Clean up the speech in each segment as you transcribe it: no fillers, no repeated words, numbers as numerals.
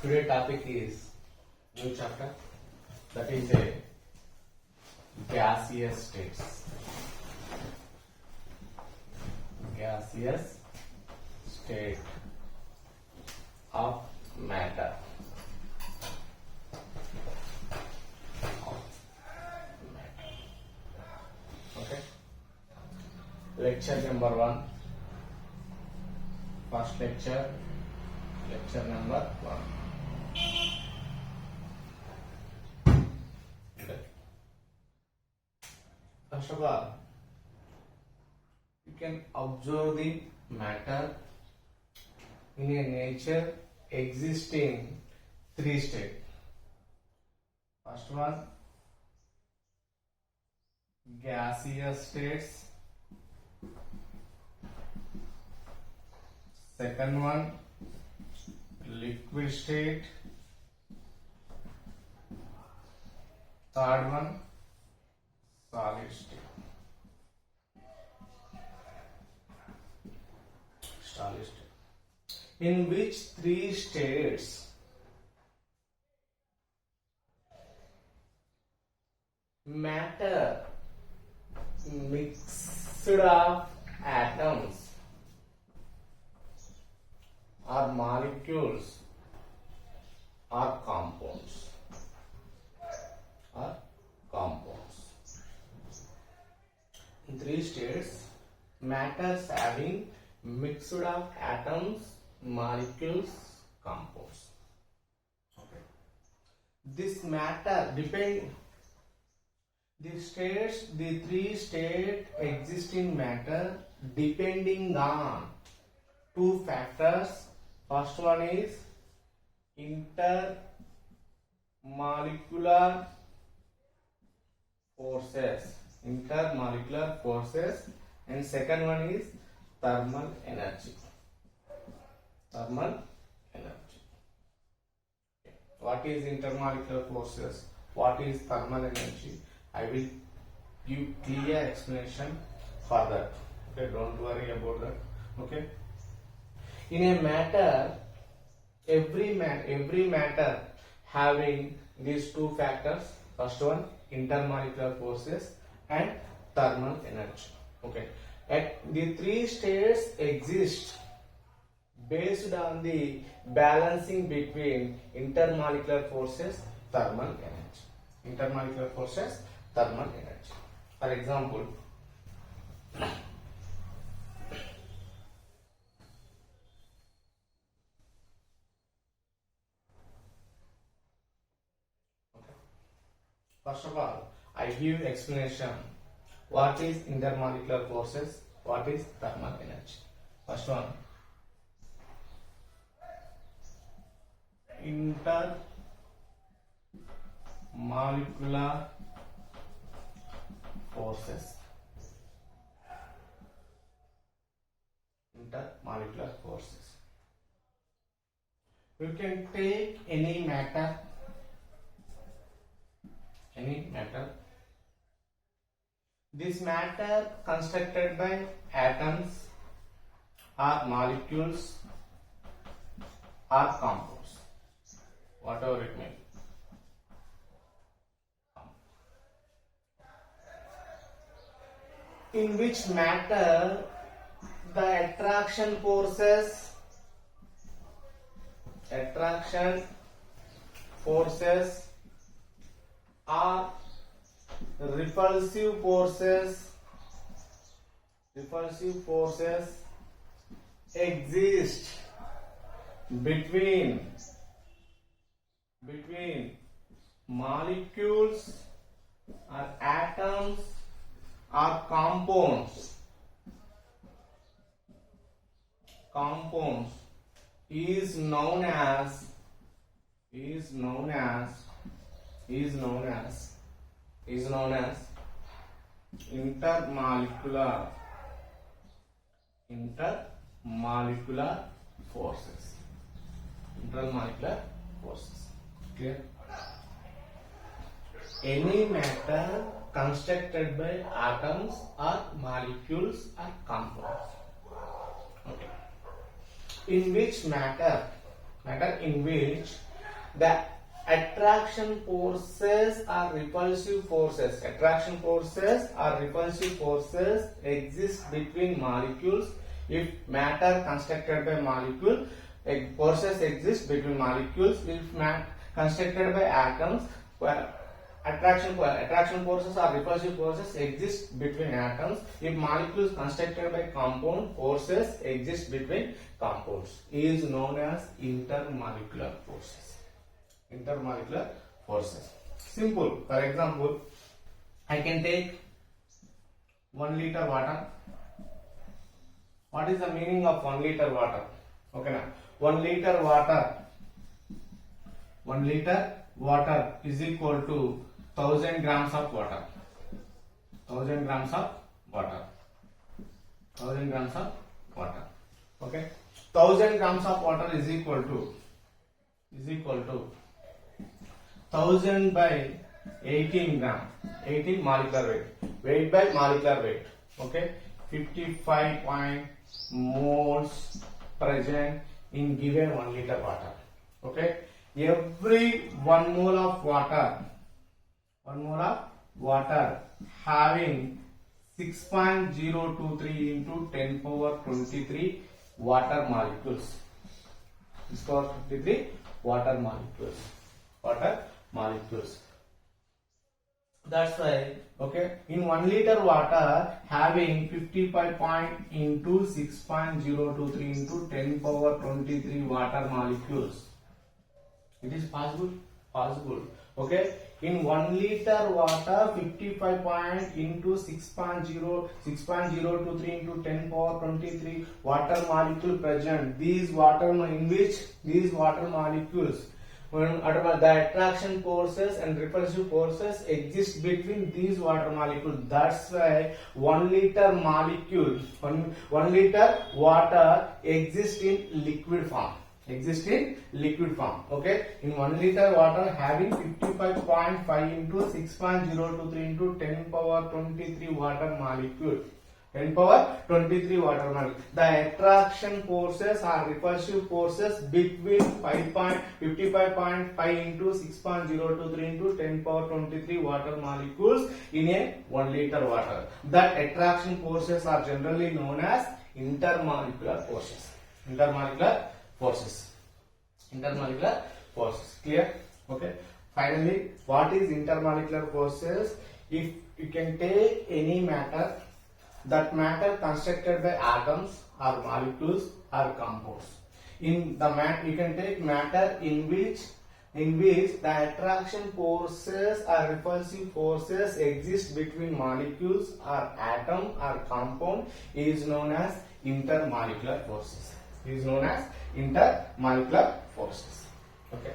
Today topic is new chapter, that is a gaseous states. Gaseous state of matter. Okay. Lecture number 1. First lecture number 1. Okay. First of all, you can observe the matter in a nature existing 3 states. First one, gaseous states. Second one, liquid state. Third one, solid state. Solid state. In which 3 states matter mixed of atoms or molecules or compounds in 3 states matters having mixed of atoms, molecules, compounds. Okay. This matter the 3 state existing matter depending on 2 factors. First one is intermolecular forces, and second one is thermal energy. What is intermolecular forces? What is thermal energy? I will give clear explanation for that. Okay, don't worry about that. Okay. In a matter, every matter having these 2 factors. First one, intermolecular forces and thermal energy. Okay. The 3 states exist based on the balancing between intermolecular forces, thermal energy. For example, first of all, I give explanation. What is intermolecular forces? What is thermal energy? First one, intermolecular forces. You can take any matter. This matter constructed by atoms or molecules or compounds, whatever it may be. In which matter the attraction forces or repulsive forces exist between molecules or atoms or compounds is known as intermolecular forces. Clear? Any matter constructed by atoms or molecules or compounds. Okay. In which matter in which the attraction forces or repulsive forces. Attraction forces or repulsive forces exist between molecules if matter constructed by molecule. Forces exist between molecules if matter constructed by atoms. Attraction forces or repulsive forces exist between atoms if molecules constructed by compound. Forces exist between compounds is known as intermolecular forces. Intermolecular forces. Simple. For example, I can take 1 liter water. What is the meaning of 1 liter water? Okay, now 1 liter water. 1 liter water is equal to 1000 grams of water. 1000 grams of water. 1000 grams of water. Okay. 1000 grams of water is equal to 1000 by 18 gram. 18 molecular weight. Weight by molecular weight. Okay. 55 moles present in given 1 liter water. Okay. Every 1 mole of water having 6.023 into 10 power 23 water molecules. 6 power 23 water molecules. That's why, okay, in 1 liter water having 55 into 6.023 into 10 power 23 water molecules. It is possible. Okay, in 1 liter water 55 into 6.023 into 10 power 23 water molecule present. These water molecules, when the attraction forces and repulsive forces exist between these water molecules. That's why 1 liter molecule, 1 liter water exists in liquid form. Okay, in 1 liter water having 55.5 into 6.023 into 10 power 23 water molecule. 10 power 23 water molecule. The attraction forces or repulsive forces between 55.5 into 6.023 into 10 power 23 water molecules in a 1 liter water. That attraction forces are generally known as intermolecular forces. Intermolecular forces. Clear? Okay. Finally, what is intermolecular forces? If you can take any matter, that matter constructed by atoms or molecules or compounds. In the you can take matter in which the attraction forces or repulsive forces exist between molecules or atom or compound is known as intermolecular forces. Okay.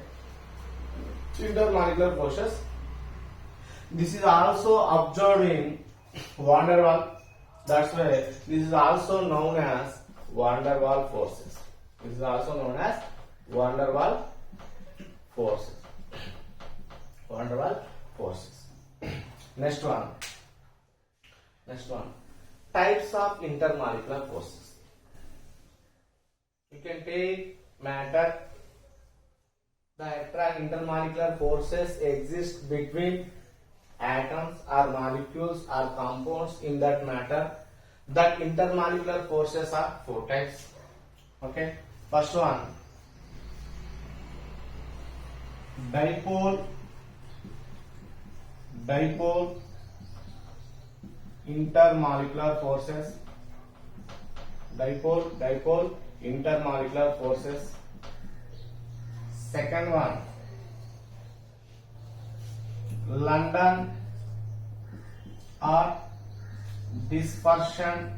Intermolecular forces. This is also observed in van der Waals. That's why this is also known as van der Waals forces. Next one. Types of intermolecular forces. You can take matter. The intermolecular forces exist between atoms or molecules or compounds in that matter. That intermolecular forces are 4 types. Okay. First one, dipole intermolecular forces. Dipole intermolecular forces. Second one, London or dispersion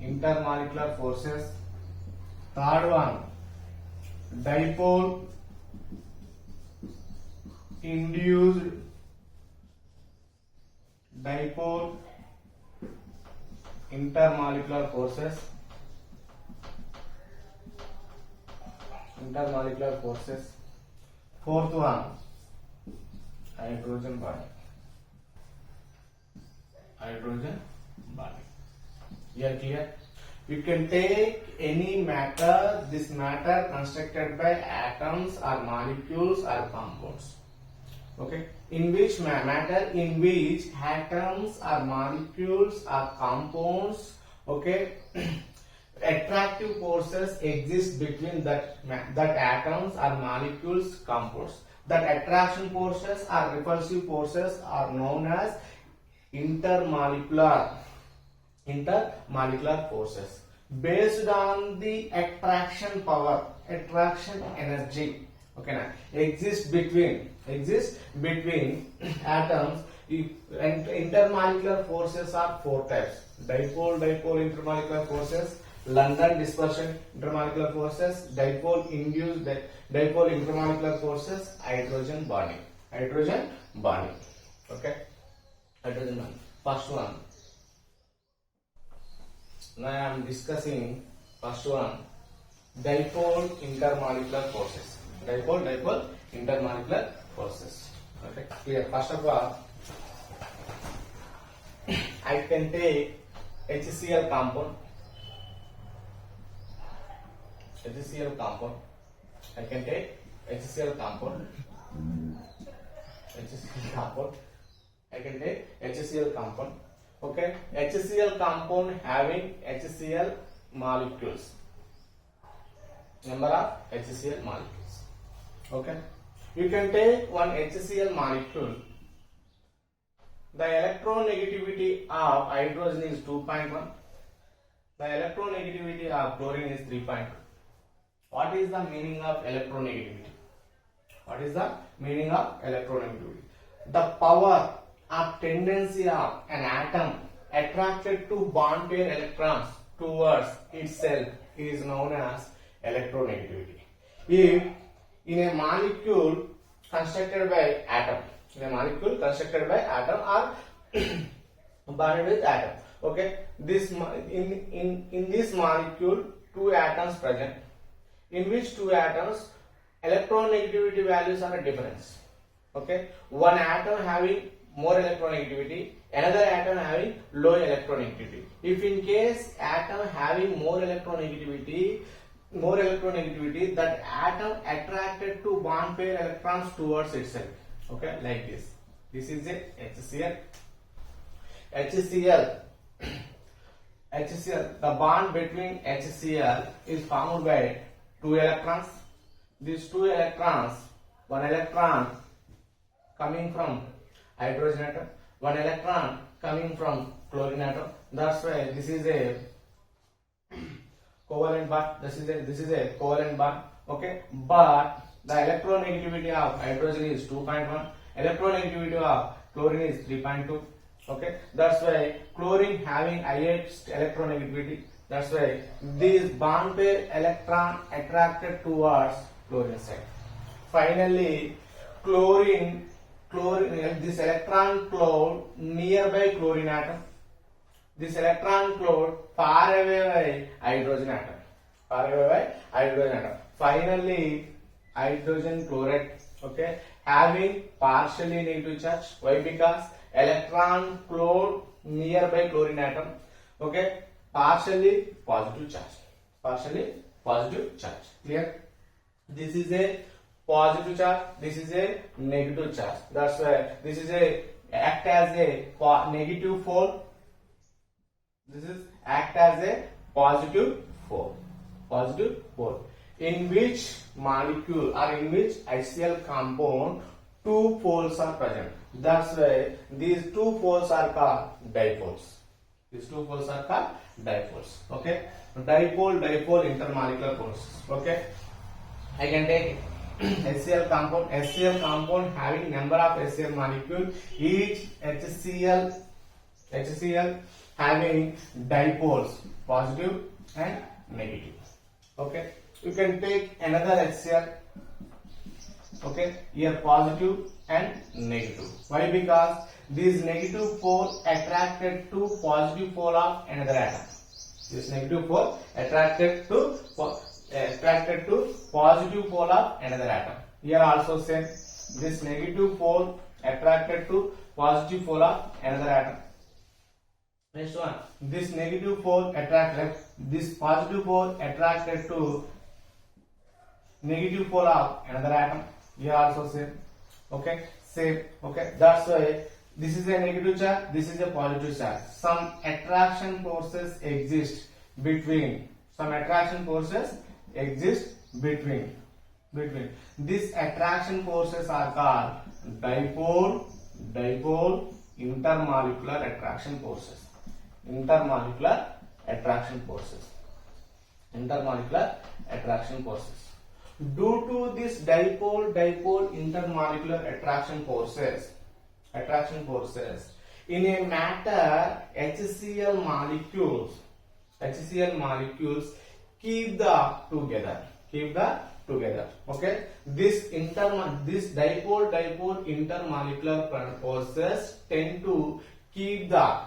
intermolecular forces. Third one, dipole induced intermolecular forces. Fourth one, hydrogen bond. Here clear? You can take any matter, this matter constructed by atoms or molecules or compounds. Okay, in which matter, in which atoms or molecules or compounds, okay, attractive forces exist between that atoms or molecules compounds. That attraction forces or repulsive forces are known as intermolecular forces, based on the attraction power, attraction energy, okay na, exists between atoms. And intermolecular forces are four types: dipole intermolecular forces, London dispersion intermolecular forces, dipole intermolecular forces, hydrogen bonding. Okay, hydrogen bonding. First one. Now I am discussing first one, dipole intermolecular forces. Dipole intermolecular forces. Okay, clear. First of all, I can take HCl compound. I can take HCl compound. Okay, HCl compound having HCl molecules. Number of HCl molecules. Okay, you can take one HCl molecule. The electronegativity of hydrogen is 2.1. The electronegativity of chlorine is 3.2. What is the meaning of electronegativity? The power or tendency of an atom attracted to bond pair electrons towards itself is known as electronegativity. If in a molecule constructed by atom, or bonded with atom, okay, this in this molecule two atoms present, in which two atoms electronegativity values are different. Okay, one atom having more electronegativity, another atom having low electronegativity. If in case atom having more electronegativity, that atom attracted to bond pair electrons towards itself. Okay, like this. This is a HCl. The bond between HCl is formed by two electrons. These two electrons, one electron coming from hydrogen atom, one electron coming from chlorine atom. That's why this is a covalent bond. This is a covalent bond. Okay, but the electronegativity of hydrogen is 2.1. Electronegativity of chlorine is 3.2. Okay, that's why chlorine having highest electronegativity. That's why this bond pair electron attracted towards chlorine side. Finally, chlorine, this electron cloud nearby chlorine atom. This electron cloud far away by hydrogen atom. Finally, hydrogen chloride, okay, having partially negative charge. Why? Because electron cloud nearby chlorine atom, okay, partially positive charge. Clear? This is a positive charge, this is a negative charge. That's why this is a act as a negative 4. This is act as a positive 4. In which molecule or in which HCl compound two poles are present. That's why these two poles are called dipoles. Okay, dipole intermolecular forces. Okay, I can take HCl compound having number of HCl molecule, each HCl having dipoles, positive and negative. Okay, you can take another HCl, okay, here positive and negative. Why? Because this negative pole attracted to positive pole of another atom. This negative pole attracted to positive pole of another atom. Here also same. This negative pole attracted to positive pole of another atom. Next one, this negative pole attracted, this positive pole attracted to negative pole of another atom. Here also same. Okay, same. Okay, that's why this is a negative charge, this is a positive charge. Some attraction forces exist between. Some attraction forces exist between. These attraction forces are called dipole intermolecular attraction forces. Intermolecular attraction forces. Due to this dipole intermolecular attraction forces, in a matter, HCl molecules keep the together. Okay, this dipole intermolecular forces tend to keep the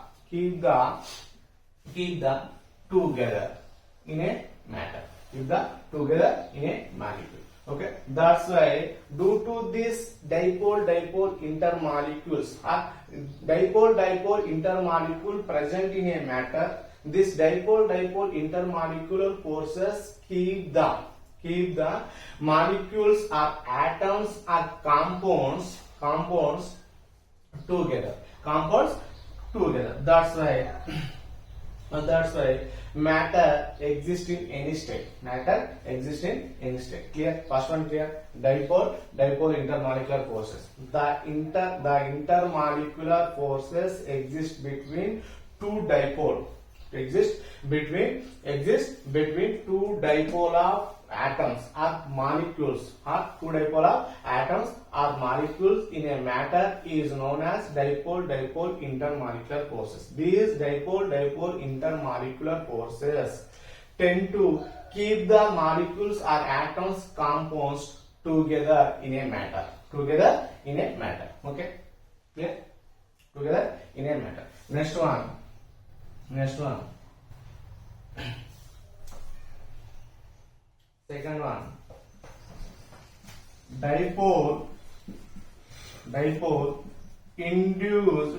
together in a matter. Okay, that's why due to this dipole intermolecules, dipole intermolecule present in a matter, this dipole intermolecular forces keep the molecules or atoms or compounds together. That's why matter exists in any state. Clear? First one clear. Dipole intermolecular forces. The intermolecular forces exist between two dipole. Exist between two dipole of atoms or molecules, in a matter is known as dipole intermolecular forces. These dipole intermolecular forces tend to keep the molecules or atoms compounds together in a matter. Okay, clear? Together in a matter. Next one. Second one, dipole induced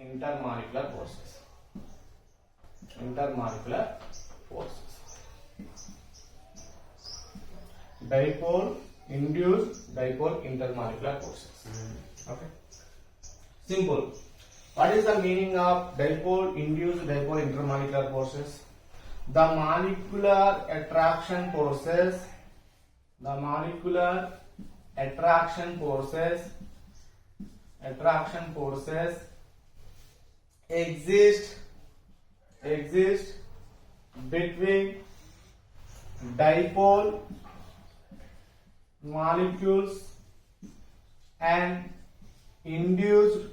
intermolecular forces. Dipole induced intermolecular forces. Okay, simple. What is the meaning of dipole induced intermolecular forces? The molecular attraction forces exist between dipole molecules and induced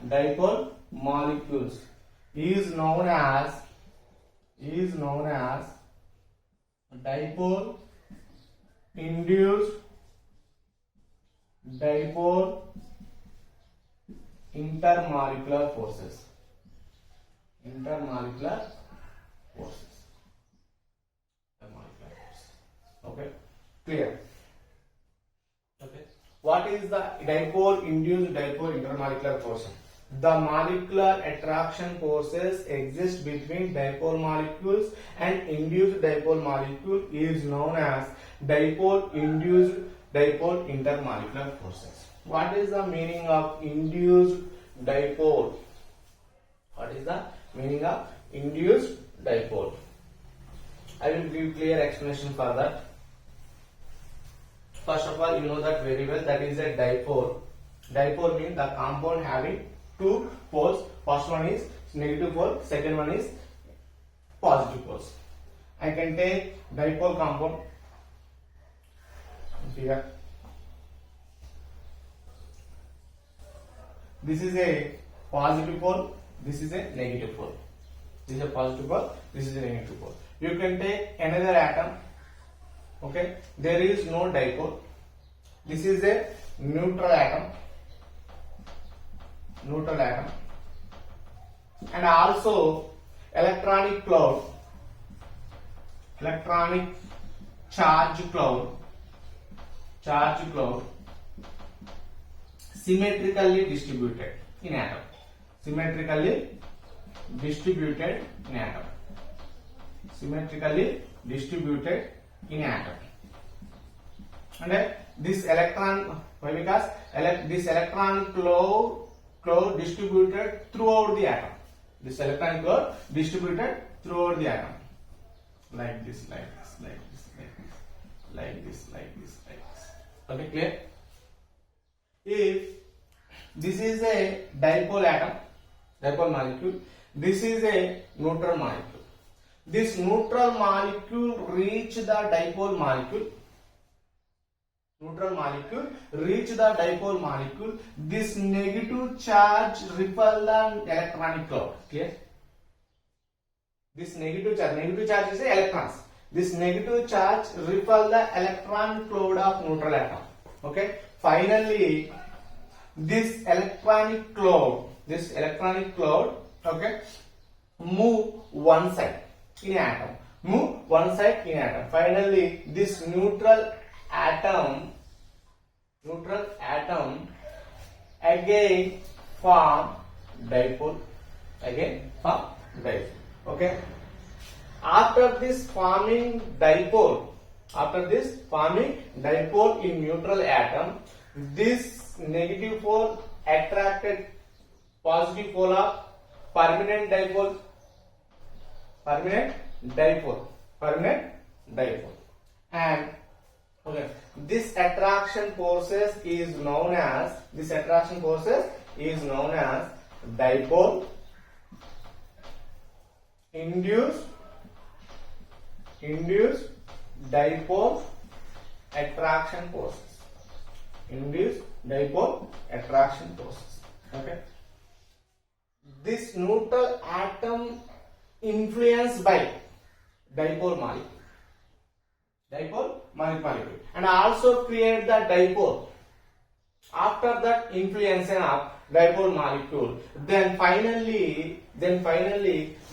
dipole molecules is known as dipole induced intermolecular forces. Okay, clear? Okay. What is the dipole induced intermolecular force? The molecular attraction forces exist between dipole molecules and induced dipole molecule is known as dipole induced intermolecular forces. What is the meaning of induced dipole? I will give clear explanation for that. First of all, you know that very well, that is a dipole. Dipole means the compound having two poles. First one is negative pole, second one is positive poles. I can take dipole compound here. This is a positive pole, this is a negative pole. This is a positive pole, this is a negative pole. You can take another atom. Okay, there is no dipole. This is a neutral atom, and also electronic cloud charge cloud symmetrically distributed in atom. Symmetrically distributed in atom. Symmetrically distributed in atom. And this electron, why? Because this electron cloud distributed throughout the atom. This electron cloud distributed throughout the atom. Like this. Okay, clear? If this is a dipole atom, dipole molecule, this is a neutral molecule. This neutral molecule reach the dipole molecule. This negative charge repel the electronic cloud. Clear? This negative charge is electrons. This negative charge repel the electron cloud of neutral atom. Okay. Finally, this electronic cloud, okay, move one side in atom. Finally, this neutral atom again form dipole. Okay. After this forming dipole in neutral atom, this negative pole attracted positive pole of permanent dipole. And okay, this attraction forces is known as dipole induced dipole attraction forces. Okay. This neutral atom influenced by dipole molecule and also create the dipole. After that influence of dipole molecule, then finally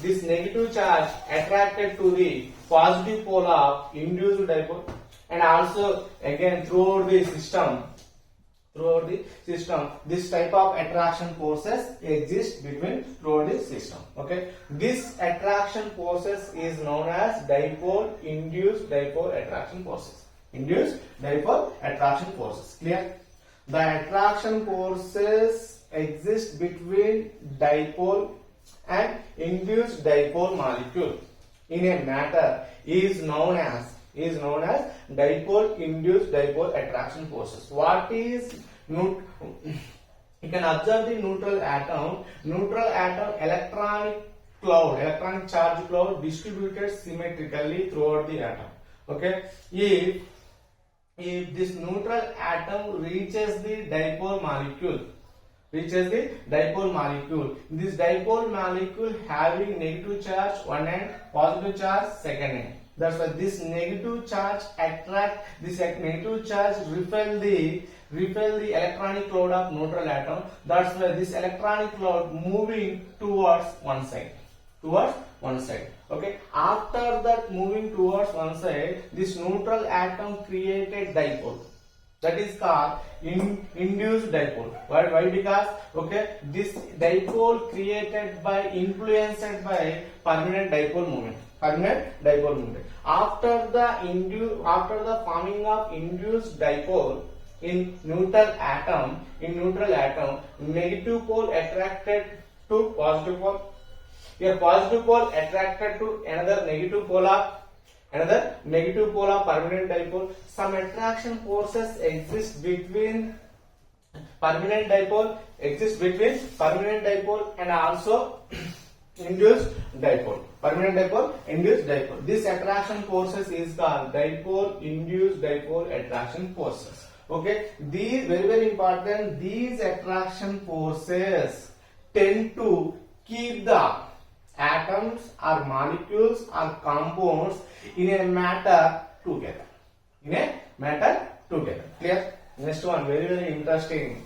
this negative charge attracted to the positive pole of induced dipole, and also again throughout the system this type of attraction forces exist throughout the system. Okay, this attraction forces is known as induced dipole attraction forces. Clear? The attraction forces exist between dipole and induced dipole molecule in a matter is known as dipole induced dipole attraction forces. What is you can observe the neutral atom electronic charge cloud distributed symmetrically throughout the atom. Okay, if this neutral atom reaches the dipole molecule, this dipole molecule having negative charge one end, positive charge second end. That's why this negative charge repel the electronic cloud of neutral atom. That's why this electronic cloud moving towards one side. Okay. After that moving towards one side, this neutral atom created dipole. That is called induced dipole. Why? Because okay, this dipole influenced by permanent dipole moment. After the forming of induced dipole in neutral atom, negative pole attracted to positive pole. Here positive pole attracted to another negative pole of permanent dipole. Some attraction forces exist between permanent dipole and also induced dipole. This attraction forces is called dipole induced dipole attraction forces. Okay, these very important. These attraction forces tend to keep the atoms or molecules or compounds in a matter together. Clear? Next one, very interesting.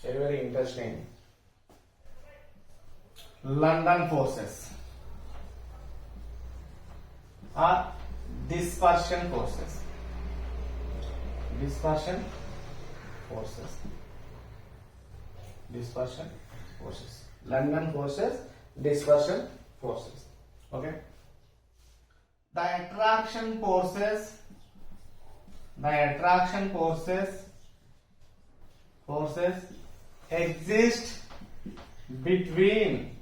Very interesting. London forces or dispersion forces. Dispersion forces. Dispersion forces. London forces, dispersion forces. Okay. The attraction forces. The attraction forces exist between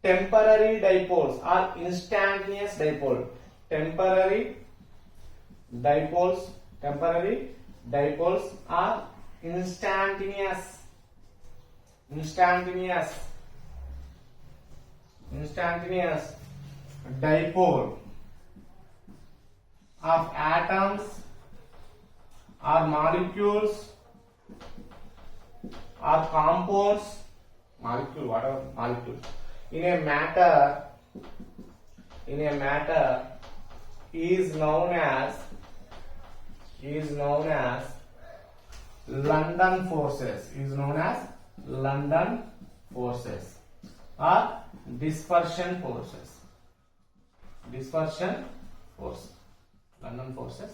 temporary dipoles or instantaneous dipole. Temporary dipoles are instantaneous dipole of atoms or molecules or compounds, whatever molecule in a matter is known as London forces. Is known as London forces or dispersion forces. Dispersion force. London forces,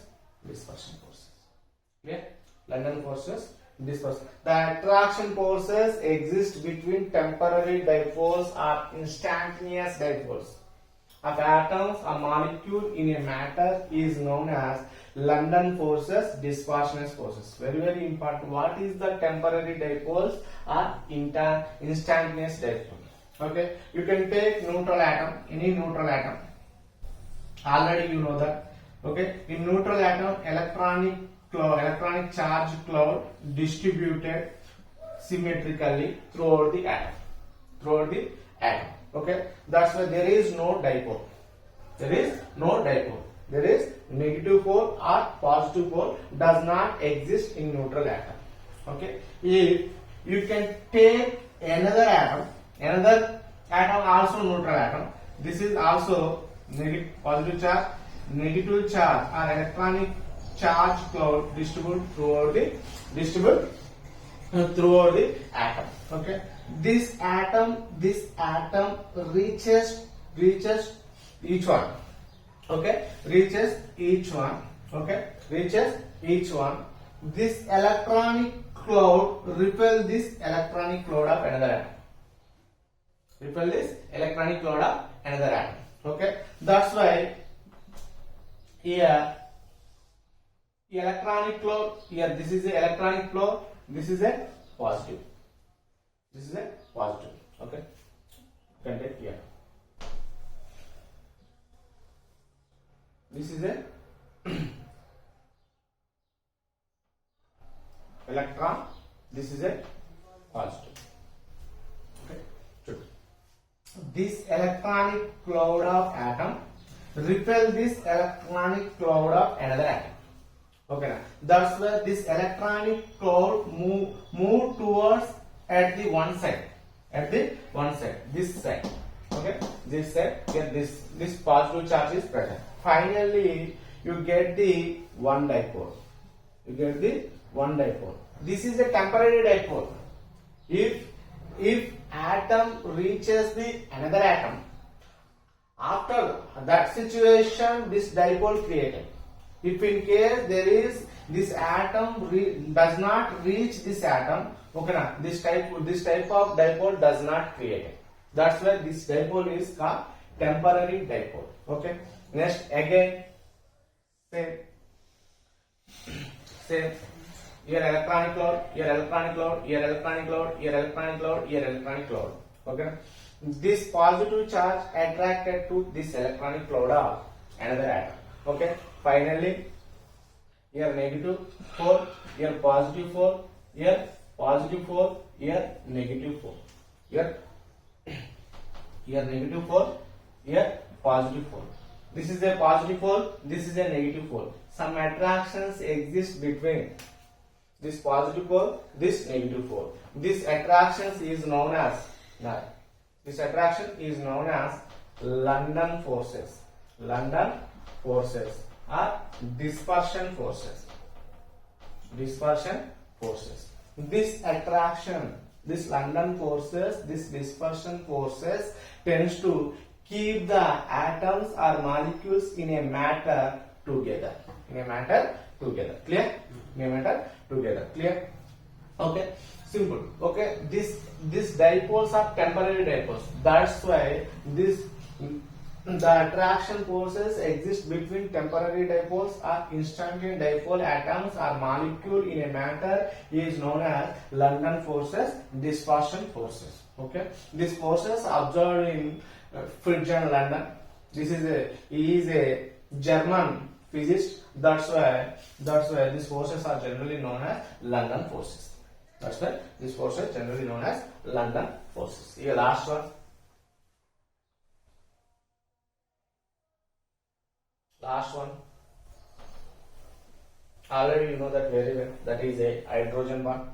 dispersion forces. Clear? London forces, dispersion. The attraction forces exist between temporary dipoles or instantaneous dipoles of atoms or molecule in a matter is known as London forces, dispersion forces. Very, very important. What is the temporary dipoles or instantaneous dipole? Okay, you can take neutral atom, any neutral atom. Already you know that. Okay, in neutral atom, electronic charge cloud distributed symmetrically throughout the atom. Okay, that's why there is no dipole. There is negative pole or positive pole does not exist in neutral atom. Okay, if you can take another atom also neutral atom. This is also positive charge, negative charge or electronic charge cloud distribute throughout the atom. Okay, this atom reaches each one. Okay, reaches each one. This electronic cloud repel this electronic cloud of another atom. Okay, that's why here electronic cloud, here this is the electronic cloud, this is a positive. Okay, you can take here. This is a electron, this is a positive. Okay, true. This electronic cloud of atom repel this electronic cloud of another atom. Okay, that's why this electronic cloud move towards at the one side, this side. Okay, this side, here this positive charge is present. Finally, you get the one dipole. This is a temporary dipole. If atom reaches the another atom, after that situation, this dipole created. If in case there is this atom does not reach this atom, okay, na, this type of dipole does not create it. That's why this dipole is called temporary dipole. Okay. Next again, same. Here electronic cloud, here electronic cloud, here electronic cloud, here electronic cloud, here electronic cloud. Okay. This positive charge attracted to this electronic cloud of another atom. Okay. Finally, here negative 4, here positive 4, here positive 4, here negative 4. Here negative 4, here positive 4. This is a positive pole, this is a negative pole. Some attractions exist between this positive pole, this negative pole. This attraction is known as London forces. London forces or dispersion forces. This attraction This London forces, this dispersion forces tends to keep the atoms or molecules in a matter together. In a matter together. Clear? In a matter together. Clear? Okay. Simple. Okay. These dipoles are temporary dipoles. That's why the attraction forces exist between temporary dipoles or instantaneous dipole atoms or molecule in a matter is known as London forces, dispersion forces. Okay. These forces observed in Fritz and London. He is a German physicist. That's why these forces are generally known as London forces. That's why these forces generally known as London forces. Here last one. Last one. Already you know that very well. That is a hydrogen bond.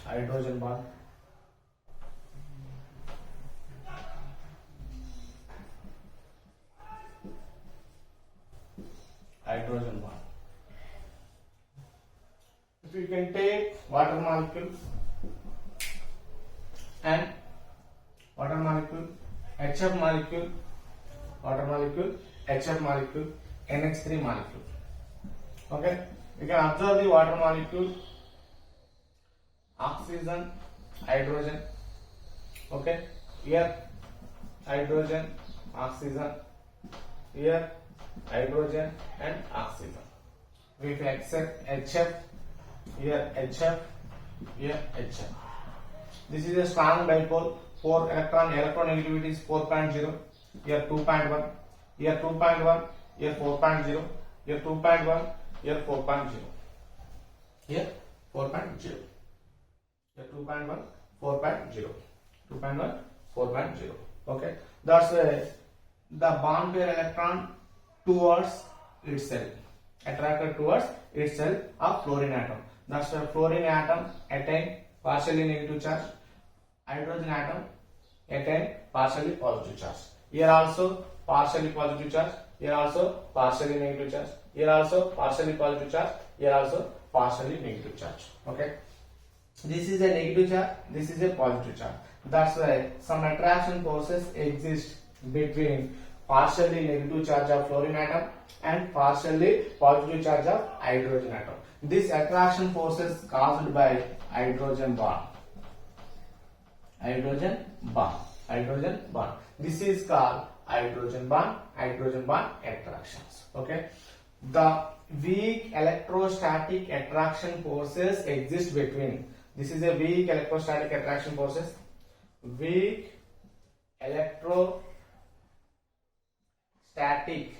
Hydrogen bond. Hydrogen bond. If you can take water molecule and water molecule, HF molecule, water molecule, HF molecule, NH3 molecule. Okay, you can observe the water molecule, oxygen, hydrogen. Okay, here hydrogen, oxygen, here hydrogen and oxygen. If accept HF, here HF, here HF. This is a strong dipole. 4 electron negativity is 4.0. Here 2.1. Here 2.1. Here 4.0. Here 2.1. Here 4.0. Here 4.0. Here 2.1. 4.0. 2.1. 4.0. Okay. That's why the bond pair electron towards itself, attracted towards itself of fluorine atom. That's why fluorine atom attain partially negative charge, hydrogen atom attain partially positive charge. Here also partially positive charge, here also partially negative charge, here also partially positive charge, here also partially negative charge. Okay, this is a negative charge, this is a positive charge. That's why some attraction forces exist between partially negative charge of fluorine atom and partially positive charge of hydrogen atom. This attraction forces caused by hydrogen bond. Hydrogen bond. Hydrogen bond. This is called hydrogen bond attractions. Okay. The weak electrostatic attraction forces exist between. This is a weak electrostatic attraction forces. Weak electrostatic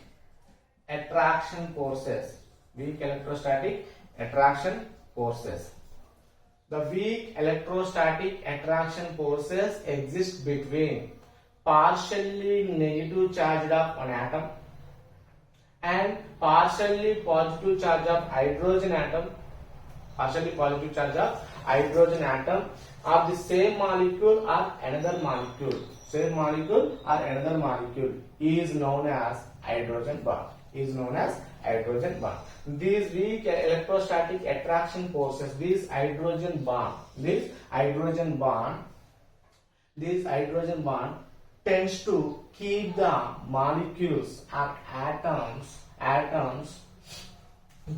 attraction forces. Weak electrostatic attraction forces. The weak electrostatic attraction forces exist between partially negative charged of an atom and partially positive charge of hydrogen atom. Partially positive charge of hydrogen atom of the same molecule or another molecule. Same molecule or another molecule is known as hydrogen bond. Is known as hydrogen bond. These weak electrostatic attraction forces, this hydrogen bond tends to keep the molecules or atoms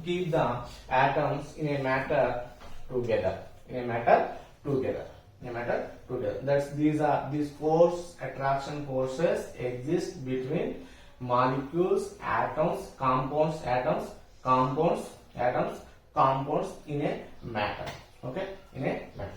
keep the atoms in a matter together. That's these force attraction forces exist between molecules, atoms, compounds in a matter. Okay, in a matter.